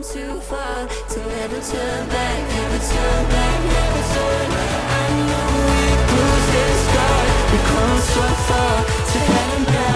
too far to ever turn back, never turn back, never turn back. I know we bruised and scarred, we come so far to heaven back.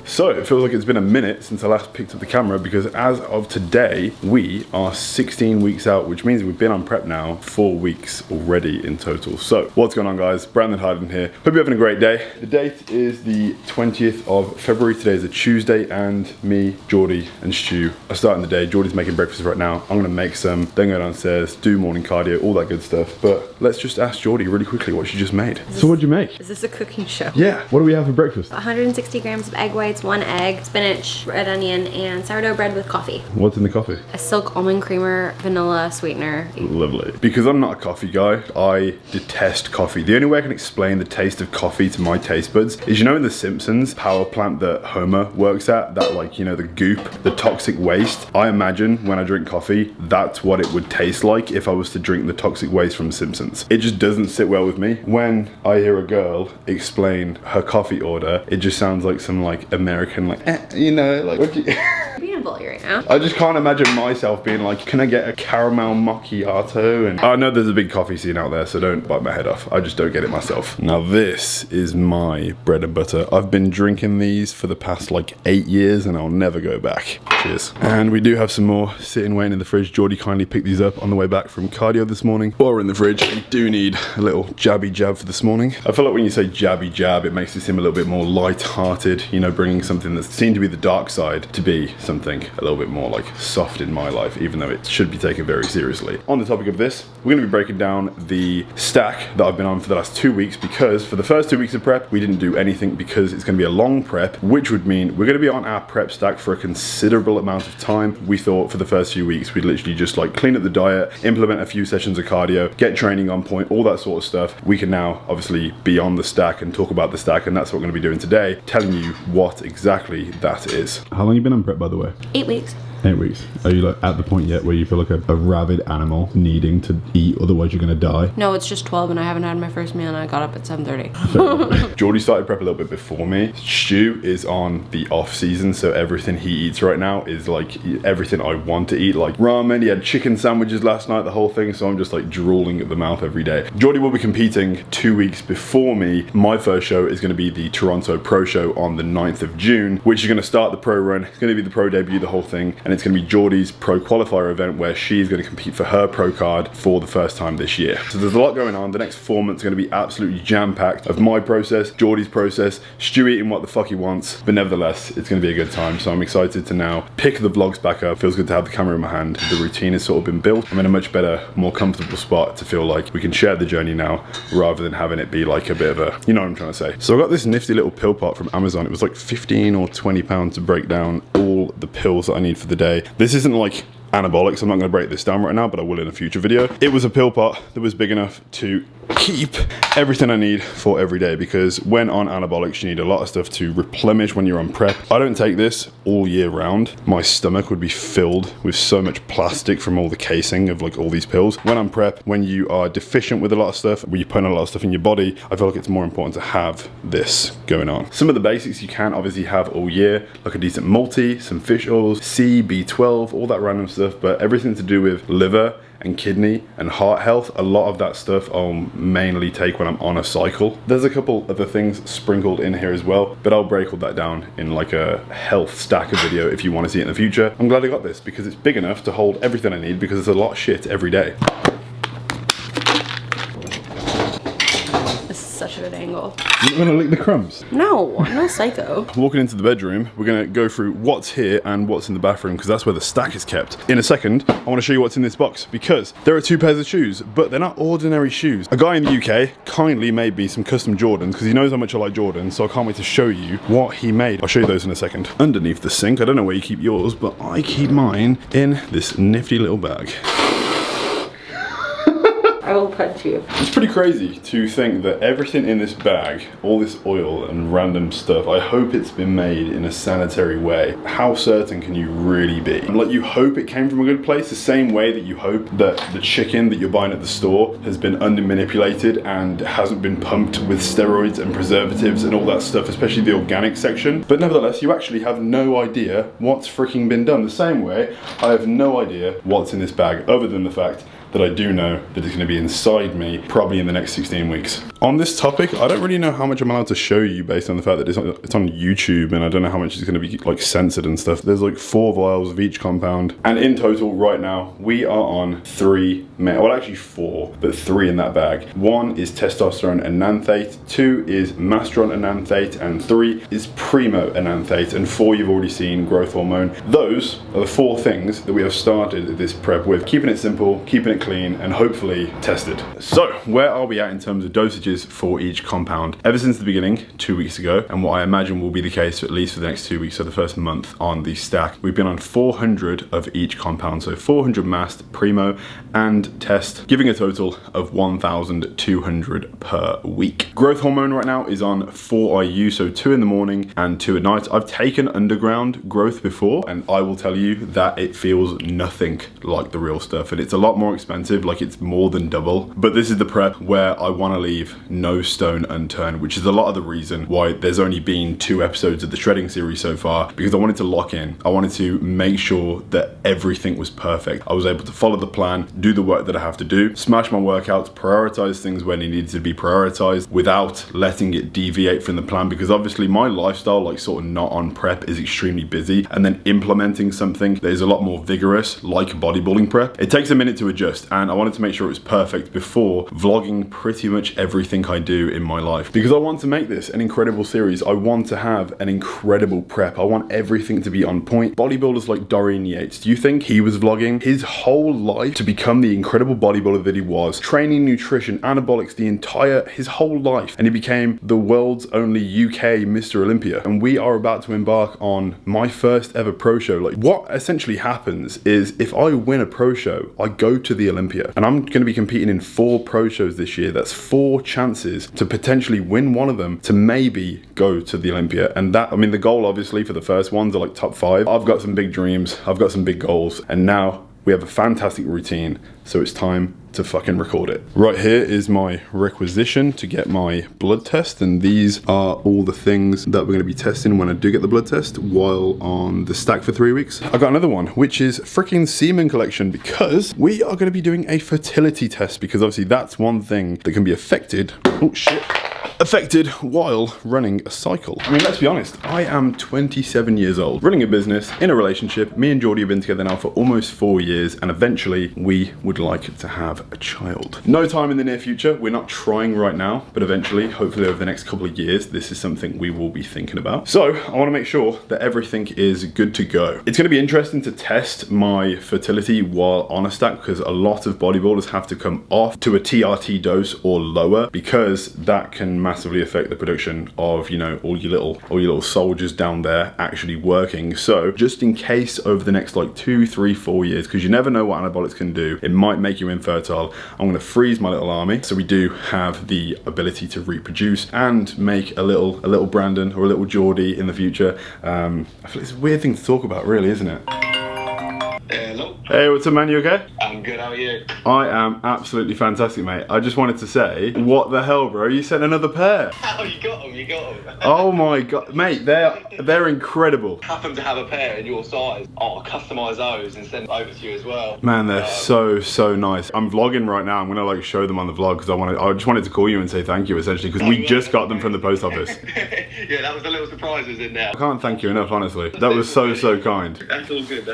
So it feels like it's been a minute since I last picked up the camera, because as of today, we are 16 weeks out, which means we've been on prep now 4 weeks already in total. So what's going on, guys? Brandon Hyden here. Hope you're having a great day. The date is the 20th of February. Today is a Tuesday, and me, Geordie, and Stu are starting the day. Geordie's making breakfast right now. I'm gonna make some, then go downstairs, do morning cardio, all that good stuff. But let's just ask Geordie really quickly what she just made. So what'd you make? Is this a cooking show? Yeah, what do we have for breakfast? 160 grams of egg whites, 1 egg, spinach, red onion, and sourdough bread with coffee. What's in the coffee? A silk almond creamer, vanilla sweetener. Lovely. Because I'm not a coffee guy, I detest coffee. The only way I can explain the taste of coffee to my taste buds is, you know, in The Simpsons, power plant that Homer works at, that, like, you know, the goop, the toxic waste. I imagine when I drink coffee, that's what it would taste like if I was to drink the toxic waste from Simpsons. It just doesn't sit well with me. When I hear a girl explain her coffee order, it just sounds like some, like, American, like, you know, like, what do you... You're being a bully right now. I just can't imagine myself being like, can I get a caramel macchiato? And I know there's a big coffee scene out there, so don't bite my head off. I just don't get it myself. Now this is my bread and butter. I've been drinking these for the past like 8 years, and I'll never go back. Cheers. And we do have some more sitting waiting in the fridge. Geordie kindly picked these up on the way back from cardio this morning. While we're in the fridge, we do need a little jabby jab for this morning. I feel like when you say jabby jab, it makes it seem a little bit more light-hearted, you know, bringing something that's seen to be the dark side to be something a little bit more like soft in my life, even though it should be taken very seriously. On the topic of this, we're going to be breaking down the stack that I've been on for the last 2 weeks, because for the first 2 weeks of prep, we didn't do anything because it's going to be a long prep, which would mean we're going to be on our prep stack for a considerable amount of time. We thought for the first few weeks, we'd literally just like clean up the diet, implement a few sessions of cardio, get training on point, all that sort of stuff. We can now obviously be on the stack and talk about the stack, and that's what we're going to be doing today, telling you what exactly that is. How long have you been on prep, by the way? 8 weeks. 8 weeks. Are you like at the point yet where you feel like a rabid animal needing to eat, otherwise you're gonna die? No, it's just 12 and I haven't had my first meal and I got up at 7:30. Geordie started prep a little bit before me. Stu is on the off season, so everything he eats right now is like everything I want to eat, like ramen. He had chicken sandwiches last night, the whole thing, so I'm just like drooling at the mouth every day. Geordie will be competing 2 weeks before me. My first show is gonna be the Toronto Pro Show on the 9th of June, which is gonna start the pro run. It's gonna be the pro debut, the whole thing, and it's going to be Geordie's pro qualifier event where she's going to compete for her pro card for the first time this year. So there's a lot going on. The next 4 months are going to be absolutely jam-packed of my process, Geordie's process, Stu eating what the fuck he wants, but nevertheless, it's going to be a good time. So I'm excited to now pick the vlogs back up. Feels good to have the camera in my hand. The routine has sort of been built. I'm in a much better, more comfortable spot to feel like we can share the journey now, rather than having it be like a bit of a, you know what I'm trying to say. So I got this nifty little pill pot from Amazon. It was like 15 or 20 pounds to break down all the pills that I need for the day. This isn't like anabolics, I'm not going to break this down right now, but I will in a future video. It was a pill pot that was big enough to keep everything I need for every day, because when on anabolics you need a lot of stuff to replenish when you're on prep. I don't take this all year round. My stomach would be filled with so much plastic from all the casing of like all these pills. When I'm prep, when you are deficient with a lot of stuff, when you put a lot of stuff in your body, I feel like it's more important to have this going on. Some of the basics you can obviously have all year, like a decent multi, some fish oils, C, B12, all that random stuff, but everything to do with liver and kidney and heart health, a lot of that stuff I'll mainly take when I'm on a cycle. There's a couple other things sprinkled in here as well, but I'll break all that down in like a health stacker video if you want to see it in the future. I'm glad I got this because it's big enough to hold everything I need, because there's a lot of shit every day. Such a good angle. You're gonna lick the crumbs? No, I'm not psycho. Walking into the bedroom, we're gonna go through what's here and what's in the bathroom, because that's where the stack is kept. In a second, I wanna show you what's in this box, because there are 2 pairs of shoes, but they're not ordinary shoes. A guy in the UK kindly made me some custom Jordans, because he knows how much I like Jordans, so I can't wait to show you what he made. I'll show you those in a second. Underneath the sink, I don't know where you keep yours, but I keep mine in this nifty little bag. I will punch you. It's pretty crazy to think that everything in this bag, all this oil and random stuff, I hope it's been made in a sanitary way. How certain can you really be? Like, you hope it came from a good place, the same way that you hope that the chicken that you're buying at the store has been under-manipulated and hasn't been pumped with steroids and preservatives and all that stuff, especially the organic section. But nevertheless, you actually have no idea what's freaking been done. The same way, I have no idea what's in this bag, other than the fact that I do know that it's going to be inside me probably in the next 16 weeks. On this topic, I don't really know how much I'm allowed to show you based on the fact that it's on YouTube, and I don't know how much it's going to be like censored and stuff. There's like 4 vials of each compound, and in total right now we are on 3, well actually 4, but 3 in that bag. 1 is testosterone enanthate, 2 is masteron enanthate, and 3 is primo enanthate, and 4 you've already seen, growth hormone. Those are the 4 things that we have started this prep with, keeping it simple, keeping it clean, and hopefully tested. So where are we at in terms of dosages for each compound? Ever since the beginning, 2 weeks ago, and what I imagine will be the case at least for the next 2 weeks, so the first month on the stack, we've been on 400 of each compound, so 400 mast, primo, and test, giving a total of 1,200 per week. Growth hormone right now is on 4 IU, so 2 in the morning and 2 at night. I've taken underground growth before, and I will tell you that it feels nothing like the real stuff, and it's a lot more expensive, like it's more than double. But this is the prep where I want to leave no stone unturned, which is a lot of the reason why there's only been 2 episodes of the shredding series so far, because I wanted to lock in. I wanted to make sure that everything was perfect. I was able to follow the plan, do the work that I have to do, smash my workouts, prioritize things when they needed to be prioritized without letting it deviate from the plan, because obviously my lifestyle, like sort of not on prep, is extremely busy, and then implementing something that is a lot more vigorous, like bodybuilding prep, it takes a minute to adjust, and I wanted to make sure it was perfect before vlogging pretty much everything I do in my life, because I want to make this an incredible series. I want to have an incredible prep. I want everything to be on point. Bodybuilders like Dorian Yates, do you think he was vlogging his whole life to become the incredible bodybuilder that he was, training, nutrition, anabolics, his whole life, and he became the world's only UK Mr. Olympia? And we are about to embark on my first ever pro show. Like, what essentially happens is, if I win a pro show, I go to the Olympia, and I'm going to be competing in 4 pro shows this year. That's 4 chances to potentially win one of them to maybe go to the Olympia. And that, I mean, the goal obviously for the first ones are like top 5. I've got some big dreams, I've got some big goals, and now we have a fantastic routine, so it's time to fucking record it. Right, here is my requisition to get my blood test, and these are all the things that we're going to be testing when I do get the blood test while on the stack for 3 weeks. I got another one, which is freaking semen collection, because we are going to be doing a fertility test, because obviously that's one thing that can be affected. Oh shit. Affected while running a cycle. I mean, let's be honest, I am 27 years old, running a business, in a relationship. Me and Geordie have been together now for almost 4 years, and eventually we would like to have a child. No time in the near future, we're not trying right now, but eventually, hopefully over the next couple of years, this is something we will be thinking about. So I want to make sure that everything is good to go. It's going to be interesting to test my fertility while on a stack, because a lot of bodybuilders have to come off to a TRT dose or lower, because that can massively affect the production of, you know, all your little soldiers down there actually working. So just in case over the next like 2, 3, 4 years, because you never know what anabolics can do, it might make you infertile, I'm going to freeze my little army so we do have the ability to reproduce and make a little Brandon or a little Geordie in the future. I feel it's a weird thing to talk about, really, isn't it? Hello. Hey, what's up, man? You okay? I'm good, how are you? I am absolutely fantastic, mate. I just wanted to say, what the hell, bro? You sent another pair. Oh, you got them. Oh my god, mate, they're incredible. Happen to have a pair in your size. Oh, I'll customise those and send them over to you as well. Man, they're so nice. I'm vlogging right now. I'm gonna like show them on the vlog, because I just wanted to call you and say thank you, essentially, because we just got them from the post office. Yeah, that was a little surprises in there. I can't thank you enough, honestly. That was so kind. That's all good.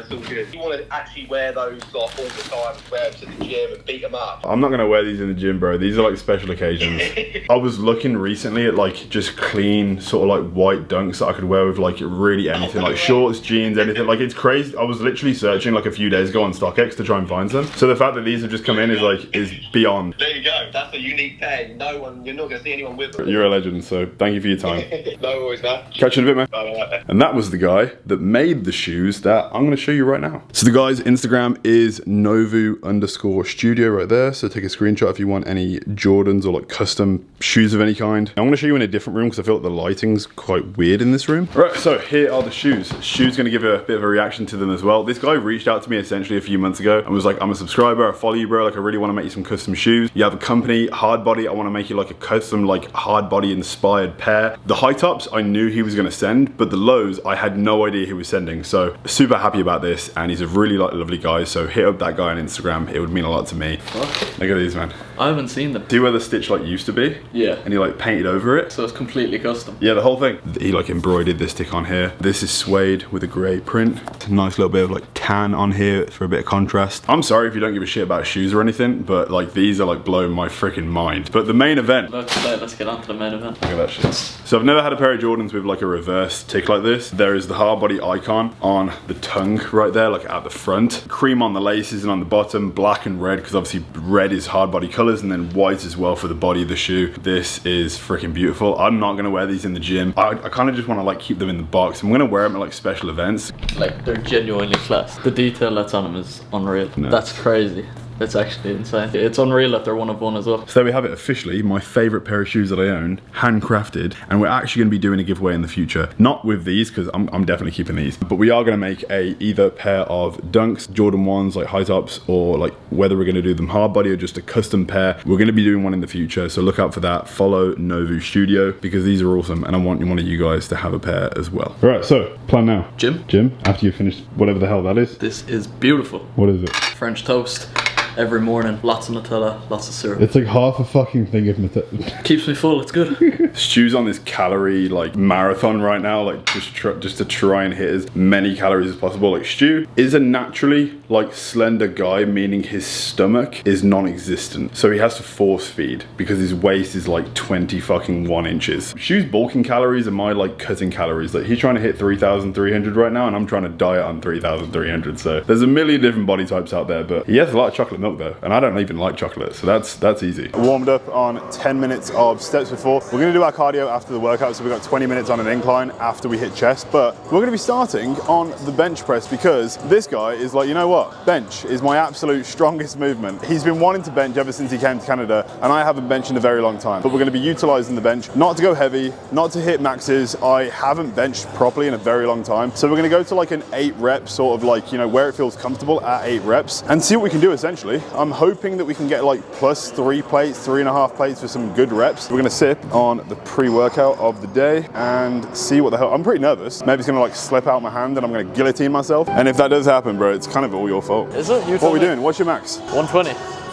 You want to actually wear those like all the time, wear them to the gym and beat them up. I'm not gonna wear these in the gym, bro. These are like special occasions. I was looking recently at like just clean sort of like white dunks that I could wear with like really anything, like shorts, jeans, anything. Like, it's crazy. I was literally searching like a few days ago on StockX to try and find some. So the fact that these have just come in is beyond. There you go. That's a unique pair. You're not gonna see anyone with them. You're a legend, so thank you for your time. No worries, man. Catch you in a bit, man. Bye. And that was the guy that made the shoes that I'm gonna show you right now. So the guy's Instagram Instagram is novu_studio right there. So take a screenshot if you want any Jordans or like custom shoes of any kind. I'm gonna show you in a different room because I feel like the lighting's quite weird in this room. Right, so here are the shoes. Stu's gonna give a bit of a reaction to them as well. This guy reached out to me essentially a few months ago and was like, I'm a subscriber, I follow you, bro. Like, I really wanna make you some custom shoes. You have a company, Hardbody, I wanna make you like a custom, like Hardbody inspired pair. The high tops I knew he was gonna send, but the lows I had no idea he was sending. So super happy about this, and he's a really like lovely guy. So hit up that guy on Instagram. It would mean a lot to me. Look at these, man. I haven't seen them. See where the stitch like used to be? Yeah. And he like painted over it. So it's completely custom. Yeah, the whole thing. He like embroidered this stick on here. This is suede with a grey print. It's a nice little bit of like tan on here for a bit of contrast. I'm sorry if you don't give a shit about shoes or anything, but like these are like blowing my freaking mind. But the main event. Let's get on to the main event. Look at that shit. So I've never had a pair of Jordans with like a reverse tick like this. There is the Hardbody icon on the tongue right there, like at the front. Cream on the laces and on the bottom, black and red, because obviously red is Hardbody colors, and then white as well for the body of the shoe. This is freaking beautiful. I'm not gonna wear these in the gym. I kind of just want to like keep them in the box. I'm gonna wear them at like special events. Like, they're genuinely class. The detail that's on them is unreal. No. That's crazy. It's actually insane. It's unreal that they're one of one as well. So there we have it officially, my favorite pair of shoes that I own, handcrafted, and we're actually going to be doing a giveaway in the future. Not with these, because I'm definitely keeping these, but we are going to make a either pair of Dunks, Jordan 1s, like high tops, or like whether we're going to do them Hardbody or just a custom pair. We're going to be doing one in the future, so look out for that. Follow Novu Studio, because these are awesome, and I want one of you guys to have a pair as well. All right, so plan now. Gym, after you finish whatever the hell that is. This is beautiful. What is it? French toast. Every morning, lots of Nutella, lots of syrup. It's like half a fucking thing of Nutella. Keeps me full, it's good. Stu's on this calorie like marathon right now, like just to try and hit as many calories as possible. Like, Stu is a naturally like slender guy, meaning his stomach is non-existent. So he has to force feed because his waist is like 21 inches. Stu's bulking calories and my like cutting calories. Like, he's trying to hit 3,300 right now, and I'm trying to diet on 3,300. So there's a million different body types out there, but he has a lot of chocolate milk though, and I don't even like chocolate, so that's easy. Warmed up on 10 minutes of steps before. We're gonna do our cardio after the workout, so we've got 20 minutes on an incline after we hit chest, but we're gonna be starting on the bench press because this guy is like, you know what? Bench is my absolute strongest movement. He's been wanting to bench ever since he came to Canada, and I haven't benched in a very long time, but we're gonna be utilizing the bench, not to go heavy, not to hit maxes. I haven't benched properly in a very long time, so we're gonna go to like an 8 rep, sort of like, you know, where it feels comfortable at 8 reps, and see what we can do essentially. I'm hoping that we can get like +3 plates, 3.5 plates for some good reps. We're gonna sip on the pre-workout of the day and see what the hell. I'm pretty nervous. Maybe it's gonna like slip out my hand and I'm gonna guillotine myself. And if that does happen, bro, it's kind of all your fault. Is it? What are we doing? What's your max? 120.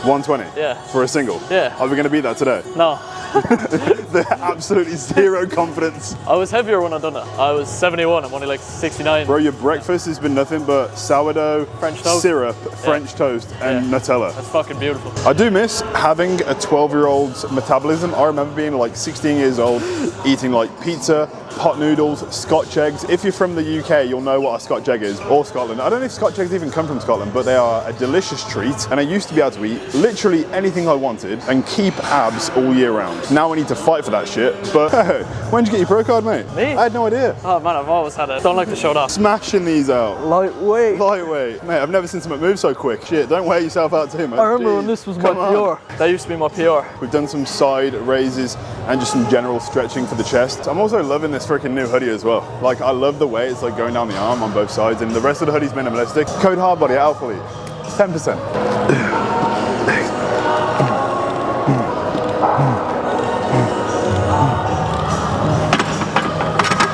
120? Yeah. For a single? Yeah. Are we gonna beat that today? No. There's absolutely zero confidence. I was heavier when I done it. I was 71, I'm only like 69. Bro, your breakfast has been nothing but sourdough, French toast. syrup, French toast, and Nutella. That's fucking beautiful. I do miss having a 12-year-old's metabolism. I remember being like 16 years old, eating like pizza, pot noodles, Scotch eggs. If you're from the UK, you'll know what a Scotch egg is, or Scotland. I don't know if Scotch eggs even come from Scotland, but they are a delicious treat. And I used to be able to eat literally anything I wanted and keep abs all year round. Now I need to fight for that shit. But hey, when did you get your pro card, mate? Me? I had no idea. Oh man, I've always had it. Don't like to show it off. Smashing these out. Lightweight. Lightweight. Mate, I've never seen someone move so quick. Shit, don't wear yourself out too much. I remember when this was my PR. That used to be my PR. We've done some side raises and just some general stretching for the chest. I'm also loving this freaking new hoodie as well. Like, I love the way it's like going down the arm on both sides, and the rest of the hoodie's minimalistic. Code Hardbody at Alphalete. 10%.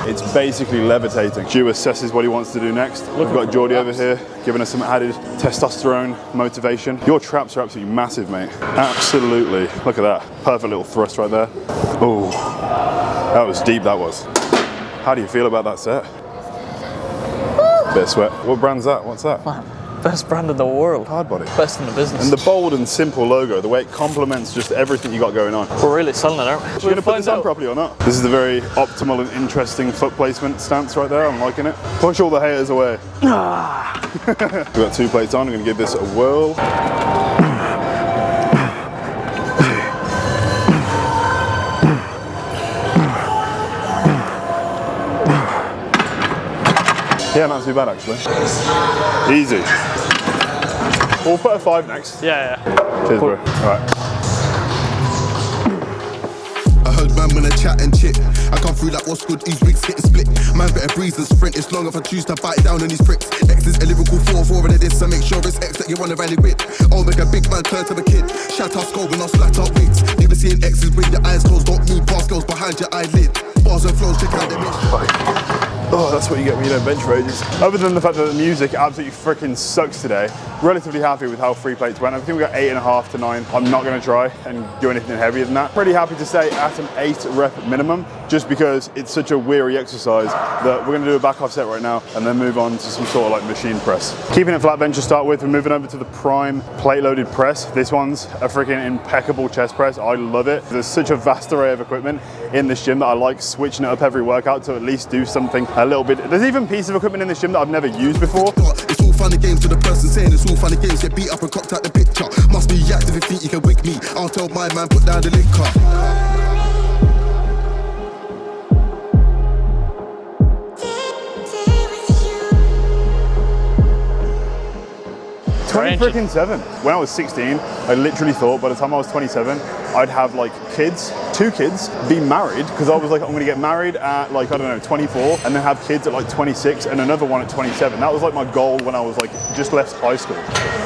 It's basically levitating. Stu assesses what he wants to do next. We've got Geordie over here giving us some added testosterone motivation. Your traps are absolutely massive, mate. Absolutely. Look at that. Perfect little thrust right there. Oh, that was deep, that was. How do you feel about that set? Bit of sweat. What brand's that? What's that? Best brand in the world. Hardbody. Best in the business. And the bold and simple logo, the way it complements just everything you got going on. We're really selling it, aren't we? Are you going to put this on properly or not? This is the very optimal and interesting foot placement stance right there. I'm liking it. Push all the haters away. We've got 2 plates on. I'm going to give this a whirl. Yeah, not too bad actually. Easy. We'll put a 5 next. Yeah. Cheers, bro. All right. I heard man when I chat and chit. I come through like what's good, these wigs getting split. Man better breeze and sprint, it's long if I choose to bite down on these pricks. X is a lyrical 4-4 of this, so make sure it's X that you wanna rally with. I'll make a big man turn to a kid. Shout out skull when I'll slat out wigs. Never seeing X's with your eyes closed, don't move past girls behind your eyelid. Bars and flows, check out the bitch. Oh, that's what you get when you don't bench for ages. Other than the fact that the music absolutely freaking sucks today, relatively happy with how free plates went. I think we got 8.5 to 9. I'm not gonna try and do anything heavier than that. Pretty happy to stay at an 8 rep minimum, just because it's such a weary exercise that we're gonna do a back off set right now and then move on to some sort of like machine press. Keeping it flat bench to start with, we're moving over to the prime plate loaded press. This one's a freaking impeccable chest press. I love it. There's such a vast array of equipment in this gym that I like switching it up every workout to at least do something a little bit. There's even pieces of equipment in this gym that I've never used before. It's all fun and games to the person saying it's all fun and games. Get beat up and cocked out the picture. Must be active if you think you can wig me. I'll tell my man, put down the liquor. 27. When I was 16, I literally thought by the time I was 27, I'd have like kids, 2 kids, be married, because I was like, I'm gonna get married at like, I don't know, 24, and then have kids at like 26, and another one at 27. That was like my goal when I was like, just left high school.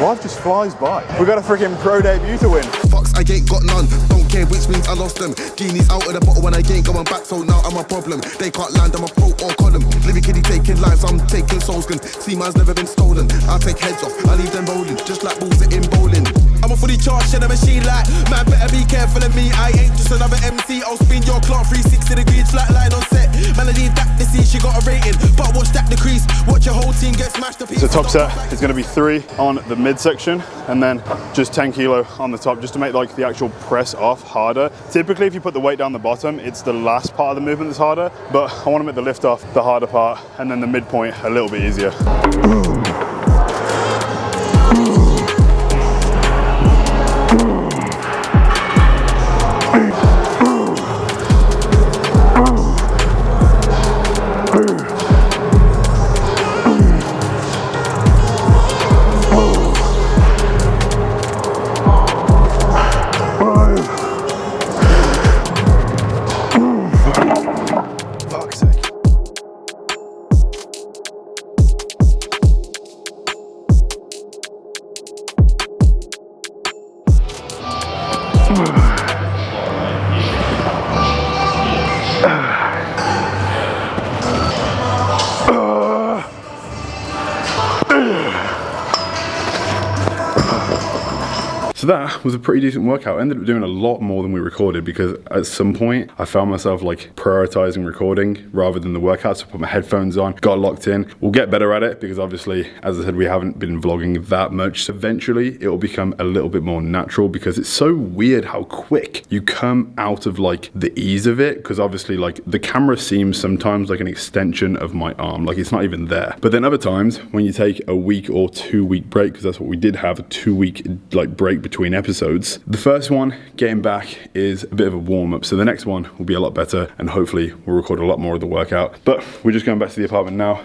Life just flies by. We got a freaking pro debut to win. Fucks, I ain't got none. Don't care which means I lost them. Genie's out of the bottle when I ain't going back, so now I'm a problem. They can't land, I'm a pro or column. Living kiddie taking lives, I'm taking souls. Can see mine's never been stolen. I take heads off, I leave them rolling, just like balls in bowling. I'm a fully charged in a machine like, man better be careful of me. I ain't just another MC, I'll spin your clock 360 degrees, flat line on set. Man, I need that to see she got a rating, but watch that decrease, watch your whole team get smashed to pieces. So top set is gonna be 3 on the midsection, and then just 10 kilo on the top, just to make like the actual press off harder. Typically, if you put the weight down the bottom, it's the last part of the movement that's harder, but I wanna make the lift off the harder part, and then the midpoint a little bit easier. So that was a pretty decent workout. I ended up doing a lot more than we recorded because at some point I found myself like prioritizing recording rather than the workout. So I put my headphones on, got locked in. We'll get better at it because obviously, as I said, we haven't been vlogging that much. So eventually it will become a little bit more natural because it's so weird how quick you come out of like the ease of it. Because obviously like the camera seems sometimes like an extension of my arm, like it's not even there. But then other times when you take a week or 2 week break, because that's what we did have, a 2 week like break between episodes. The first one, getting back, is a bit of a warm up. So the next one will be a lot better and hopefully we'll record a lot more of the workout. But we're just going back to the apartment now.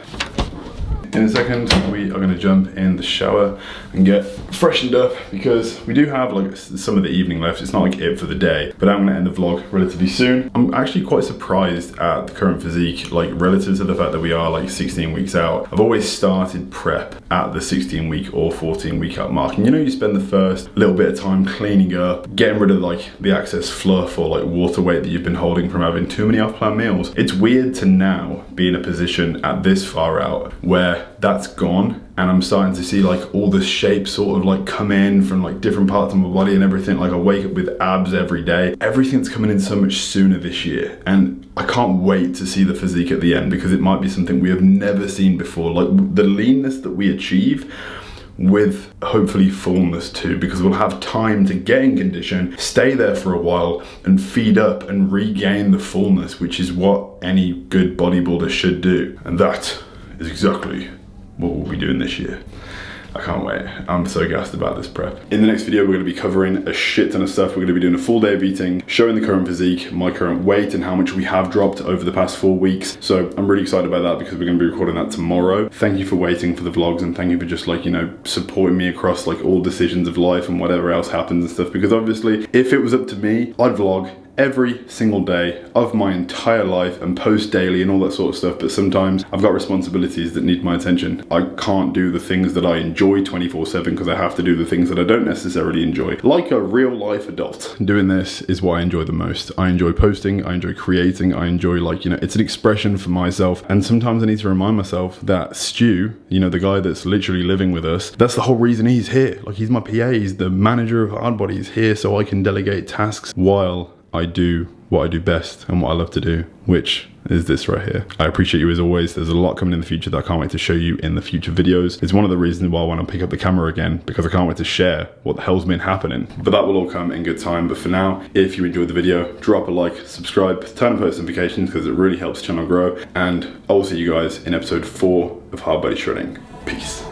In a second, we are going to jump in the shower and get freshened up because we do have like some of the evening left. It's not like it for the day, but I'm going to end the vlog relatively soon. I'm actually quite surprised at the current physique, like relative to the fact that we are like 16 weeks out. I've always started prep at the 16 week or 14 week out mark. And you know, you spend the first little bit of time cleaning up, getting rid of like the excess fluff or like water weight that you've been holding from having too many off-plan meals. It's weird to now be in a position at this far out where that's gone and I'm starting to see like all the shapes sort of like come in from like different parts of my body and everything. Like I wake up with abs every day. Everything's coming in so much sooner this year and I can't wait to see the physique at the end because it might be something we have never seen before. Like the leanness that we achieve with hopefully fullness too, because we'll have time to get in condition, stay there for a while and feed up and regain the fullness, which is what any good bodybuilder should do. And that is exactly what we'll be doing this year. I can't wait. I'm so gassed about this prep. In the next video, we're going to be covering a shit ton of stuff. We're going to be doing a full day of eating, showing the current physique, my current weight, and how much we have dropped over the past 4 weeks. So I'm really excited about that because we're going to be recording that tomorrow. Thank you for waiting for the vlogs, and thank you for just like, you know, supporting me across like all decisions of life and whatever else happens and stuff. Because obviously, if it was up to me, I'd vlog every single day of my entire life and post daily and all that sort of stuff, but sometimes I've got responsibilities that need my attention. I can't do the things that I enjoy 24/7 because I have to do the things that I don't necessarily enjoy. Like a real life adult. Doing this is what I enjoy the most. I enjoy posting, I enjoy creating, I enjoy, like, you know, it's an expression for myself, and sometimes I need to remind myself that Stu, you know, the guy that's literally living with us, that's the whole reason he's here. Like, he's my PA, he's the manager of Hardbody, he's here so I can delegate tasks while I do what I do best and what I love to do, which is this right here. I appreciate you as always. There's a lot coming in the future that I can't wait to show you in the future videos. It's one of the reasons why I want to pick up the camera again, because I can't wait to share what the hell's been happening. But that will all come in good time. But for now, if you enjoyed the video, drop a like, subscribe, turn on post notifications because it really helps the channel grow. And I'll see you guys in episode 4 of Hardbody Shredding. Peace.